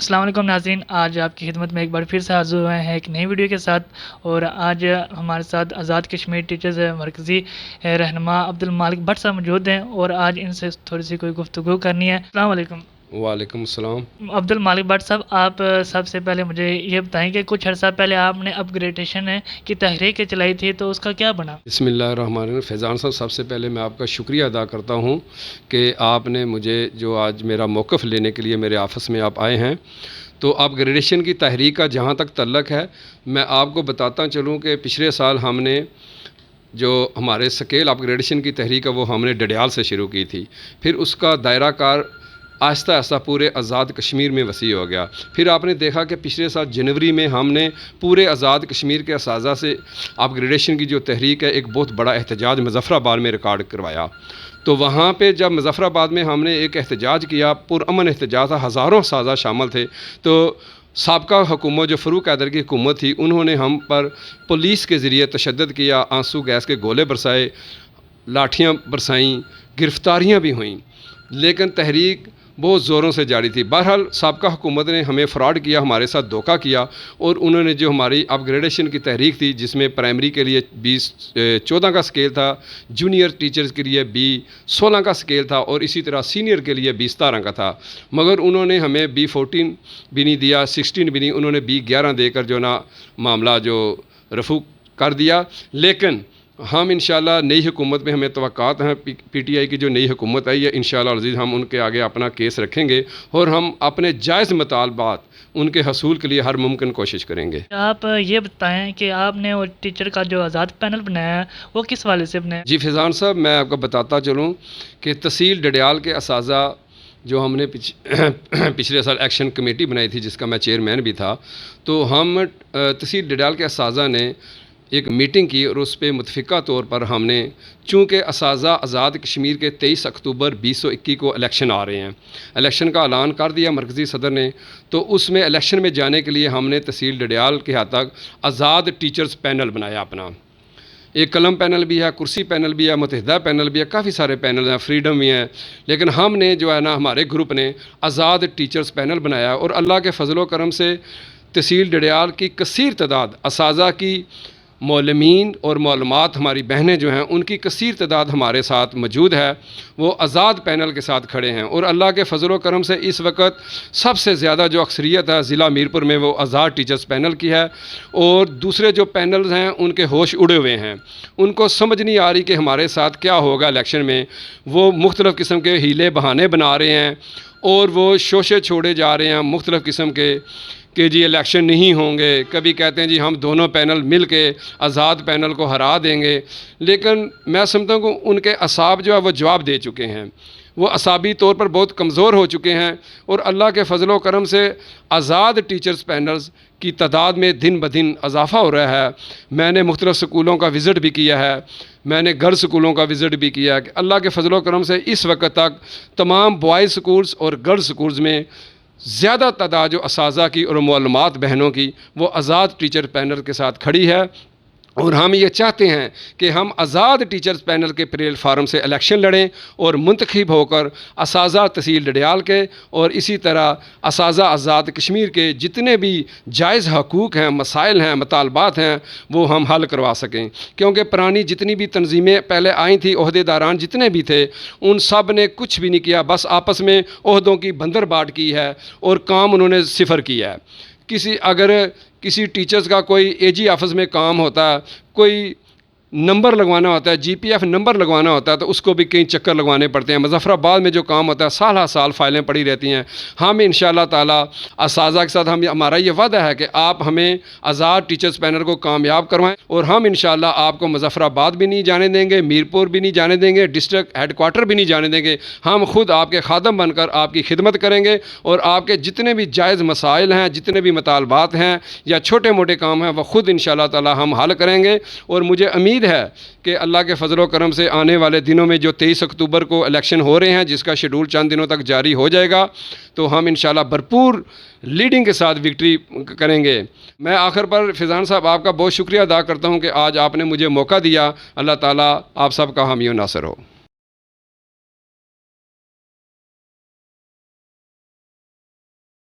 السلام علیکم ناظرین، آج آپ کی خدمت میں ایک بار پھر سے حاضر ہوئے ہیں ایک نئی ویڈیو کے ساتھ، اور آج ہمارے ساتھ آزاد کشمیر ٹیچرز مرکزی رہنما عبد المالک بٹ صاحب موجود ہیں، اور آج ان سے تھوڑی سی کوئی گفتگو کرنی ہے۔ السلام علیکم۔ وعلیکم السلام۔ عبد المالک بٹ صاحب، آپ سب سے پہلے مجھے یہ بتائیں کہ کچھ عرصہ پہلے آپ نے اپ گریڈیشن کی تحریک چلائی تھی، تو اس کا کیا بنا؟ بسم اللہ الرحمن الرحیم۔ فیضان صاحب، سب سے پہلے میں آپ کا شکریہ ادا کرتا ہوں کہ آپ نے مجھے جو آج میرا موقف لینے کے لیے میرے آفس میں آپ آئے ہیں۔ تو اپ گریڈیشن کی تحریک کا جہاں تک تعلق ہے، میں آپ کو بتاتا چلوں کہ پچھلے سال ہم نے جو ہمارے سکیل اپ گریڈیشن کی تحریک ہے وہ ہم نے ڈڈیال سے شروع کی تھی، پھر اس کا دائرہ کار آہستہ آہستہ پورے آزاد کشمیر میں وسیع ہو گیا۔ پھر آپ نے دیکھا کہ پچھلے سال جنوری میں ہم نے پورے آزاد کشمیر کے اساتذہ سے اپ گریڈیشن کی جو تحریک ہے ایک بہت بڑا احتجاج مظفر آباد میں ریکارڈ کروایا۔ تو وہاں پہ جب مظفر آباد میں ہم نے ایک احتجاج کیا، پرامن احتجاج تھا، ہزاروں اساتذہ شامل تھے، تو سابقہ حکومت جو فاروق حیدر کی حکومت تھی انہوں نے ہم پر پولیس کے ذریعے تشدد کیا، آنسو گیس کے گولے برسائے، لاٹھیاں برسائیں، گرفتاریاں بھی ہوئیں، لیکن تحریک بہت زوروں سے جاری تھی۔ بہرحال سابقہ حکومت نے ہمیں فراڈ کیا، ہمارے ساتھ دھوکہ کیا، اور انہوں نے جو ہماری اپ گریڈیشن کی تحریک تھی جس میں پرائمری کے لیے 14 کا سکیل تھا، جونیئر ٹیچرز کے لیے 16 کا سکیل تھا، اور اسی طرح سینئر کے لیے 17 کا تھا، مگر انہوں نے ہمیں 14 بھی نہیں دیا، 16 بھی نہیں، انہوں نے 11 دے کر جو نا معاملہ جو رفع کر دیا۔ لیکن ہم انشاءاللہ نئی حکومت میں ہمیں توقعات ہیں، پی ٹی آئی کی جو نئی حکومت آئی ہے انشاءاللہ العزیز ہم ان کے آگے اپنا کیس رکھیں گے، اور ہم اپنے جائز مطالبات ان کے حصول کے لیے ہر ممکن کوشش کریں گے۔ آپ یہ بتائیں کہ آپ نے وہ ٹیچر کا جو آزاد پینل بنایا ہے وہ کس والے سے بنایا؟ جی فیضان صاحب، میں آپ کو بتاتا چلوں کہ تحصیل ڈڈیال کے اساتذہ جو ہم نے پچھلے سال ایکشن کمیٹی بنائی تھی جس کا میں چیئرمین بھی تھا، تو ہم تحصیل ڈڈیال کے اساتذہ نے ایک میٹنگ کی، اور اس پہ متفقہ طور پر ہم نے، چونکہ اساتذہ آزاد کشمیر کے 23 اکتوبر 2021 کو الیکشن آ رہے ہیں، الیکشن کا اعلان کر دیا مرکزی صدر نے، تو اس میں الیکشن میں جانے کے لیے ہم نے تحصیل ڈڈیال کے حد تک آزاد ٹیچرز پینل بنایا اپنا۔ ایک قلم پینل بھی ہے، کرسی پینل بھی ہے، متحدہ پینل بھی ہے، کافی سارے پینل ہیں، فریڈم بھی ہیں، لیکن ہم نے جو ہے نا ہمارے گروپ نے آزاد ٹیچرز پینل بنایا، اور اللہ کے فضل و کرم سے تحصیل ڈڈیال کی کثیر تعداد اساتذہ کی، معلمین اور معلومات ہماری بہنیں جو ہیں ان کی کثیر تعداد ہمارے ساتھ موجود ہے، وہ آزاد پینل کے ساتھ کھڑے ہیں، اور اللہ کے فضل و کرم سے اس وقت سب سے زیادہ جو اکثریت ہے ضلع میرپور میں وہ آزاد ٹیچرز پینل کی ہے، اور دوسرے جو پینلز ہیں ان کے ہوش اڑے ہوئے ہیں، ان کو سمجھ نہیں آ رہی کہ ہمارے ساتھ کیا ہوگا الیکشن میں، وہ مختلف قسم کے ہیلے بہانے بنا رہے ہیں، اور وہ شوشے چھوڑے جا رہے ہیں مختلف قسم کے کہ جی الیکشن نہیں ہوں گے، کبھی کہتے ہیں جی ہم دونوں پینل مل کے آزاد پینل کو ہرا دیں گے، لیکن میں سمجھتا ہوں کہ ان کے اعصاب جو ہے وہ جواب دے چکے ہیں، وہ اعصابی طور پر بہت کمزور ہو چکے ہیں، اور اللہ کے فضل و کرم سے آزاد ٹیچرز پینلز کی تعداد میں دن بدن اضافہ ہو رہا ہے۔ میں نے مختلف سکولوں کا وزٹ بھی کیا ہے، میں نے گرلز سکولوں کا وزٹ بھی کیا ہے، کہ اللہ کے فضل و کرم سے اس وقت تک تمام بوائز سکولز اور گرلز سکولز میں زیادہ تعداد جو اساتذہ کی اور معلومات بہنوں کی وہ آزاد ٹیچر پینل کے ساتھ کھڑی ہے، اور ہم یہ چاہتے ہیں کہ ہم آزاد ٹیچرز پینل کے پلیٹ فارم سے الیکشن لڑیں، اور منتخب ہو کر اساتذہ تحصیل ڈڈیال کے اور اسی طرح اساتذہ آزاد کشمیر کے جتنے بھی جائز حقوق ہیں، مسائل ہیں، مطالبات ہیں، وہ ہم حل کروا سکیں، کیونکہ پرانی جتنی بھی تنظیمیں پہلے آئی تھیں، عہدے داران جتنے بھی تھے ان سب نے کچھ بھی نہیں کیا، بس آپس میں عہدوں کی بندر بانٹ کی ہے، اور کام انہوں نے صفر کیا ہے۔ اگر کسی ٹیچرز کا کوئی اے جی آفس میں کام ہوتا ہے، کوئی نمبر لگوانا ہوتا ہے، جی پی ایف نمبر لگوانا ہوتا ہے، تو اس کو بھی کئی چکر لگوانے پڑتے ہیں۔ مظفر آباد میں جو کام ہوتا ہے سال ہر سال فائلیں پڑی رہتی ہیں۔ ہم انشاءاللہ تعالی اساتذہ کے ساتھ ہمارا یہ وعدہ ہے کہ آپ ہمیں آزاد ٹیچرز پینل کو کامیاب کروائیں، اور ہم انشاءاللہ آپ کو مظفر آباد بھی نہیں جانے دیں گے، میرپور بھی نہیں جانے دیں گے، ڈسٹرکٹ ہیڈ کوارٹر بھی نہیں جانے دیں گے۔ ہم خود آپ کے خادم بن کر آپ کی خدمت کریں گے، اور آپ کے جتنے بھی جائز مسائل ہیں، جتنے بھی مطالبات ہیں یا چھوٹے موٹے کام ہیں، وہ خود انشاءاللہ تعالی ہم حل کریں گے، اور مجھے امید ہے کہ اللہ کے فضل و کرم سے آنے والے دنوں میں جو 23 اکتوبر کو الیکشن ہو رہے ہیں جس کا شیڈول چند دنوں تک جاری ہو جائے گا، تو ہم انشاءاللہ بھرپور لیڈنگ کے ساتھ وکٹری کریں گے۔ میں آخر پر فیضان صاحب آپ کا بہت شکریہ ادا کرتا ہوں کہ آج آپ نے مجھے موقع دیا۔ اللہ تعالیٰ آپ سب کا حامی و ناصر ہو۔